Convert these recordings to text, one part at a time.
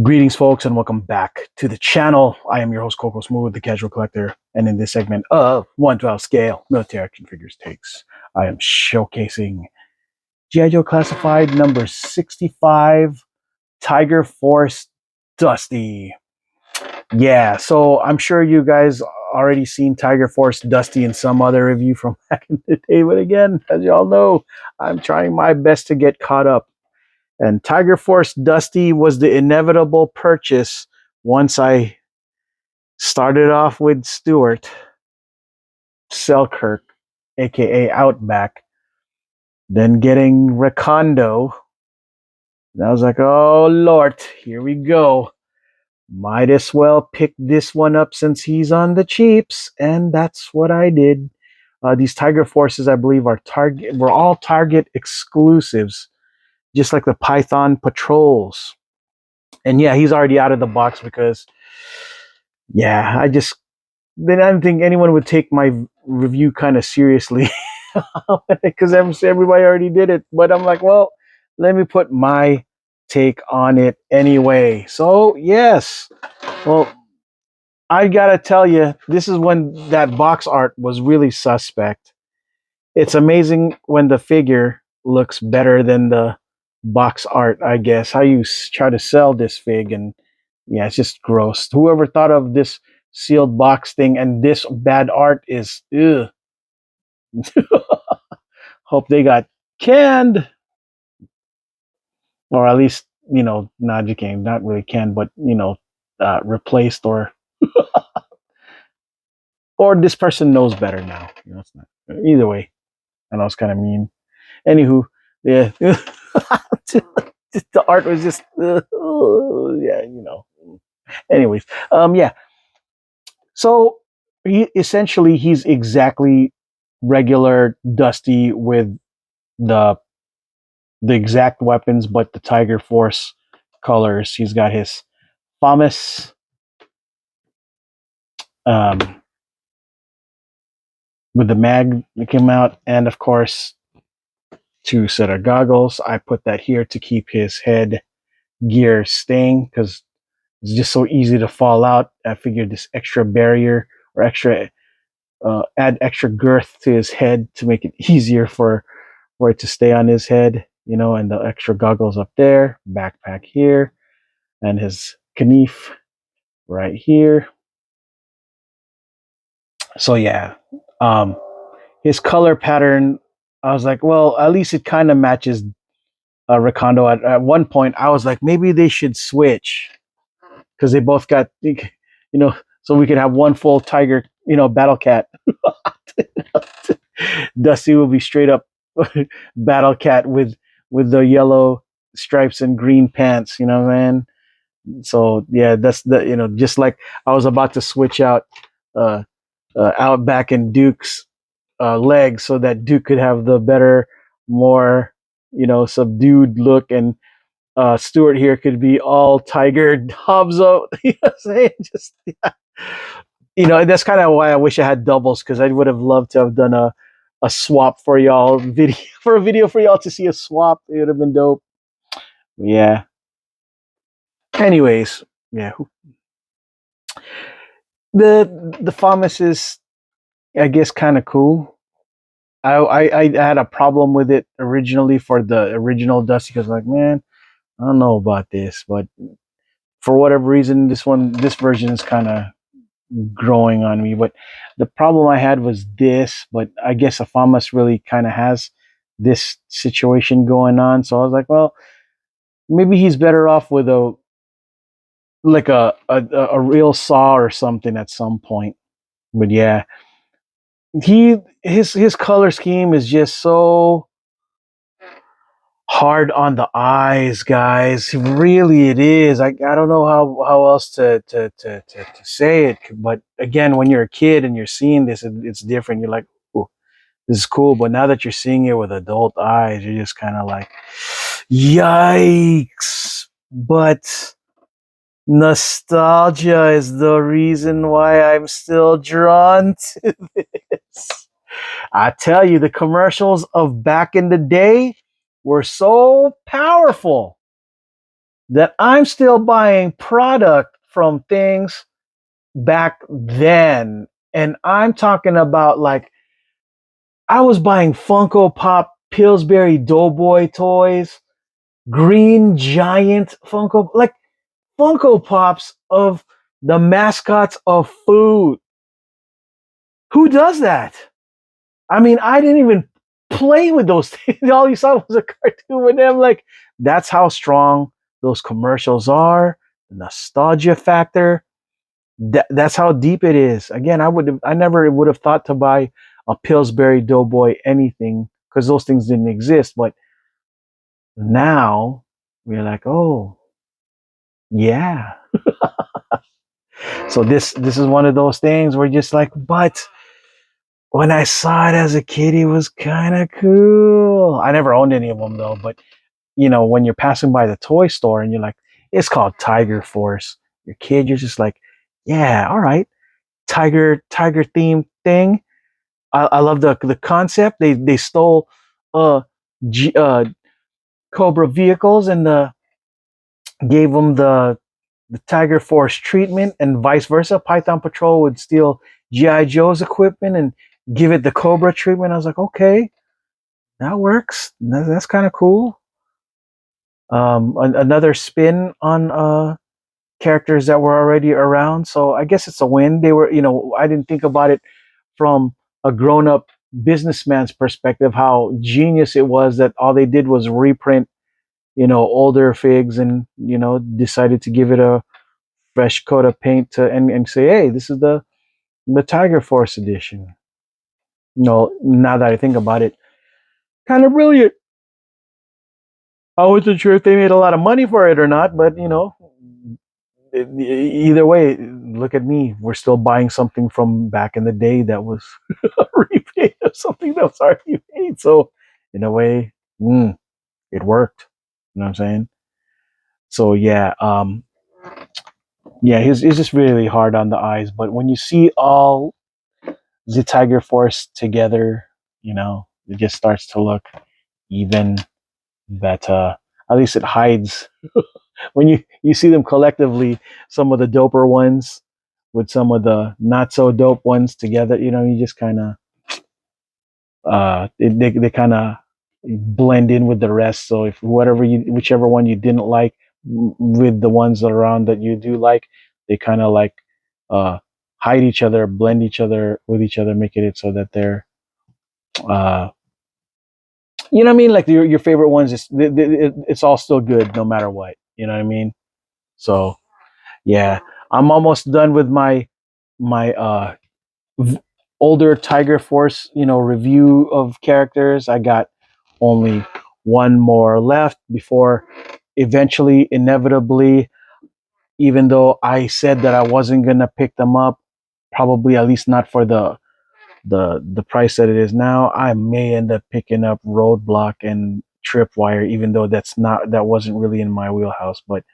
Greetings, folks, and welcome back to the channel. I am your host, Coco Smooth, the Casual Collector, and in this segment of 1/12 scale military action figures takes, I am showcasing G.I. Joe Classified number 65, Tiger Force Dusty. Yeah, so I'm sure you guys already seen Tiger Force Dusty in some other review from back in the day, but again, as y'all know, I'm trying my best to get caught up. And Tiger Force Dusty was the inevitable purchase once I started off with Stewart Selkirk, aka Outback, then getting Recondo. And I was like, oh Lord, here we go. Might as well pick this one up since he's on the cheaps, and that's what I did. These Tiger Forces, I believe, were all Target exclusives, just like the Python Patrols. And yeah, he's already out of the box because, yeah, then I didn't think anyone would take my review kind of seriously because everybody already did it. But I'm like, well, let me put my take on it anyway. So, yes, well, I gotta tell you, this is when that box art was really suspect. It's amazing when the figure looks better than the box art, I guess. How you try to sell this fig, and yeah, it's just gross. Whoever thought of this sealed box thing and this bad art is, ugh. Hope they got canned, or at least, not canned, not really canned, but replaced, or this person knows better now. It's not either way. I know it's kind of mean. Anywho, yeah, the art was just, yeah, Anyways, yeah. So he's exactly regular Dusty with the the exact weapons, but the Tiger Force colors. He's got his FAMAS um, with the mag that came out, and of course, two set of goggles. I put that here to keep his head gear staying because it's just so easy to fall out. I figured this extra barrier or add extra girth to his head to make it easier for it to stay on his head, and the extra goggles up there, backpack here, and his knife right here. So yeah, um, his color pattern, I was like, well, at least it kind of matches Recondo. At one point, I was like, maybe they should switch because they both got, so we could have one full tiger, battle cat. Dusty will be straight up battle cat with the yellow stripes and green pants. You know what I mean? So yeah, that's just like I was about to switch out uh, Outback and Duke's legs so that Duke could have the better, more subdued look, and Stewart here could be all tiger Hobzo. You know what I'm saying? Just yeah. That's kind of why I wish I had doubles, because I would have loved to have done a swap for y'all video for a video for y'all to see a swap. It would have been dope. Yeah. Anyways, yeah. The FAMAS is, I guess, kind of cool. I had a problem with it originally for the original Dusty because, like, man, I don't know about this, but for whatever reason, this version is kind of growing on me. But the problem I had was this, but I guess Afamas really kind of has this situation going on. So I was like, well, maybe he's better off with a real saw or something at some point. But yeah, his color scheme is just so hard on the eyes, guys. Really, it is. I don't know how else to say it. But again, when you're a kid and you're seeing this, it's different. You're like, "Ooh, this is cool." But now that you're seeing it with adult eyes, you're just kind of like, yikes. But nostalgia is the reason why I'm still drawn to this. I tell you, the commercials of back in the day were so powerful. that I'm still buying product from things back then. And I'm talking about like I was buying Funko Pop Pillsbury Doughboy toys, Green Giant like Funko Pops of the mascots of food. Who does that? I mean, I didn't even play with those things. All you saw was a cartoon with them. Like, that's how strong those commercials are. The nostalgia factor. That's how deep it is. Again, I never would have thought to buy a Pillsbury Doughboy anything because those things didn't exist. But now we're like, oh yeah. So this is one of those things where just like, but when I saw it as a kid, it was kind of cool. I never owned any of them though, but when you're passing by the toy store and you're like, it's called Tiger Force. Your kid, you're just like, yeah, all right, tiger themed thing. I love the concept. They stole uh, Cobra vehicles and gave them the Tiger Force treatment, and vice versa. Python Patrol would steal GI Joe's equipment and give it the Cobra treatment. I was like, okay, that works. That's kind of cool. Another spin on characters that were already around. So I guess it's a win. They were, I didn't think about it from a grown up businessman's perspective, how genius it was that all they did was reprint, older figs and, decided to give it a fresh coat of paint and say, hey, this is the Tiger Force edition. No, now that I think about it, kind of brilliant. I wasn't sure if they made a lot of money for it or not, but either way, look at me. We're still buying something from back in the day that was a remake of something that was already made. So, in a way, it worked. You know what I'm saying? So yeah, he's just really hard on the eyes. But when you see all the Tiger Force together, it just starts to look even better. At least it hides when you see them collectively, some of the doper ones with some of the not so dope ones together, you just kind of they kind of blend in with the rest. So if whichever one you didn't like with the ones around that you do like, they kind of like uh hide each other, blend each other with each other, making it so that they're uh you know what I mean, like your favorite ones it's all still good no matter what, you know what I mean. So yeah, I'm almost done with my v- older Tiger Force, review of characters. I got only one more left before eventually, inevitably, even though I said that I wasn't gonna pick them up, probably at least not for the price that it is now, I may end up picking up Roadblock and Tripwire, even though that wasn't really in my wheelhouse. But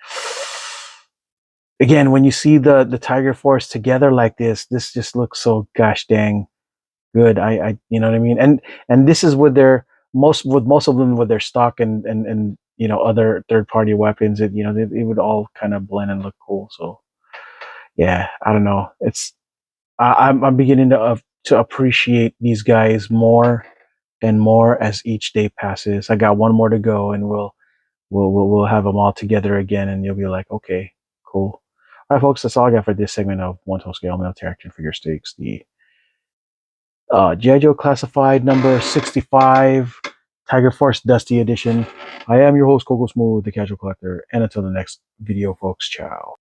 again, when you see the Tiger Force together like this just looks so gosh dang good. I you know what I mean? And this is with most of them with their stock and other third party weapons. It would all kind of blend and look cool. So yeah, I don't know. I'm beginning to appreciate these guys more and more as each day passes. I got one more to go, and we'll have them all together again, and you'll be like, okay, cool. All right, folks, that's all I got for this segment of One to Scale Military Action Figure Stakes, the G.I. Joe Classified number 65, Tiger Force Dusty Edition. I am your host, Coco Smooth, the Casual Collector, and until the next video, folks, ciao.